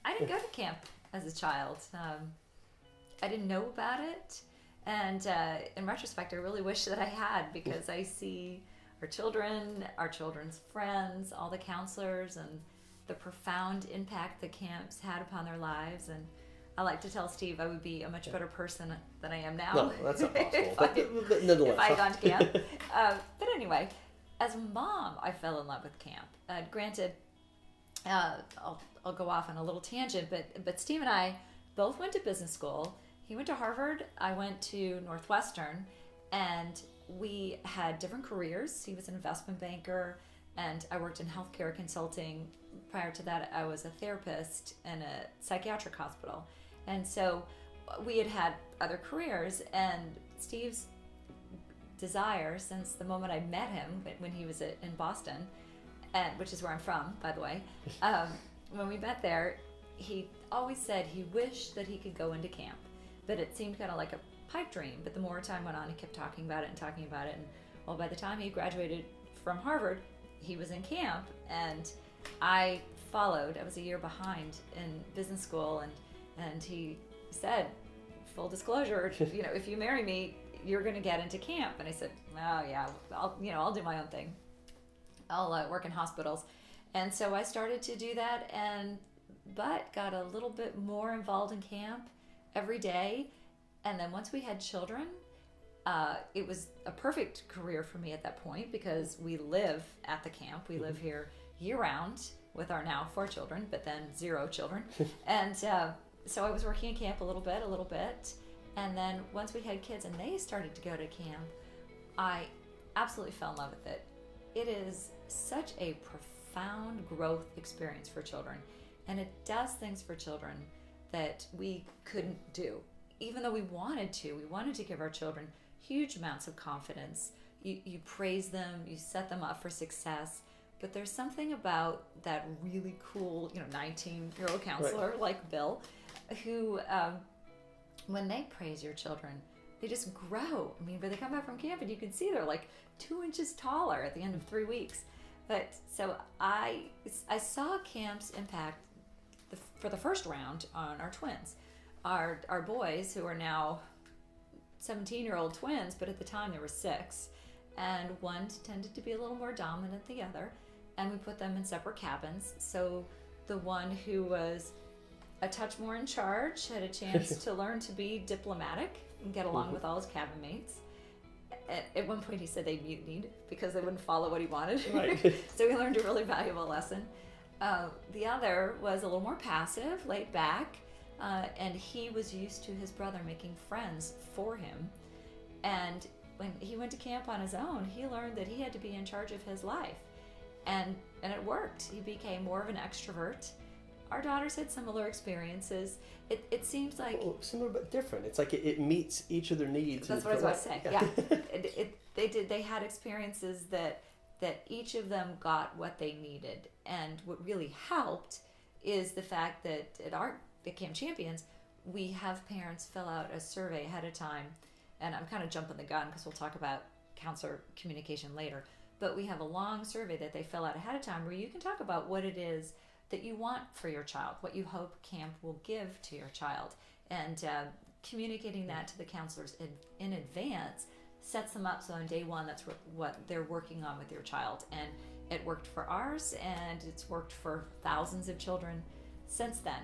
I didn't go to camp as a child. I didn't know about it. And in retrospect, I really wish that I had, because I see our children, our children's friends, all the counselors, and the profound impact the camps had upon their lives. And I like to tell Steve I would be a much better person than I am now. No, that's not possible. But nonetheless. if I had gone to camp. But anyway, as a mom, I fell in love with camp. Granted, I'll go off on a little tangent, but Steve and I both went to business school. He went to Harvard, I went to Northwestern, and we had different careers. He was an investment banker, and I worked in healthcare consulting. Prior to that, I was a therapist in a psychiatric hospital. And so we had other careers, and Steve's desire since the moment I met him when he was in Boston, and which is where I'm from, by the way, when we met there, he always said he wished that he could go into camp, but it seemed kind of like a pipe dream. But the more time went on, he kept talking about it, and well, by the time he graduated from Harvard, he was in camp, and I followed. I was a year behind in business school, and he said, full disclosure, if you marry me, you're going to get into camp. And I said, oh yeah, I'll do my own thing. I'll work in hospitals. And so I started to do that, but got a little bit more involved in camp every day. And then once we had children, it was a perfect career for me at that point, because we live at the camp. We live here year round with our now 4 children, but then 0 children. And so I was working in camp a little bit. And then once we had kids and they started to go to camp, I absolutely fell in love with it. It is such a profound growth experience for children. And it does things for children that we couldn't do. Even though we wanted to give our children huge amounts of confidence. You praise them, you set them up for success. But there's something about that really cool, 19-year-old counselor like Bill, who, when they praise your children, they just grow. I mean, when they come back from camp, and you can see they're like 2 inches taller at the end of 3 weeks. But so I saw camp's impact for the first round on our twins. Our boys, who are now 17-year-old twins, but at the time they were 6, and one tended to be a little more dominant than the other, and we put them in separate cabins. So the one who was a touch more in charge had a chance to learn to be diplomatic and get along with all his cabin mates. At one point he said they mutinied because they wouldn't follow what he wanted. Right. So he learned a really valuable lesson. The other was a little more passive, laid back, and he was used to his brother making friends for him. And when he went to camp on his own, he learned that he had to be in charge of his life. And it worked. He became more of an extrovert. Our daughters had similar experiences. It seems like... Well, similar but different. It's like it meets each of their needs. That's what I was about to say. Yeah. They had experiences that each of them got what they needed. And what really helped is the fact that at Camp Champions, we have parents fill out a survey ahead of time. And I'm kind of jumping the gun because we'll talk about counselor communication later. But we have a long survey that they fill out ahead of time where you can talk about what it is that you want for your child, what you hope camp will give to your child. And communicating that to the counselors in advance sets them up so on day one, that's what they're working on with your child. And it worked for ours, and it's worked for thousands of children since then.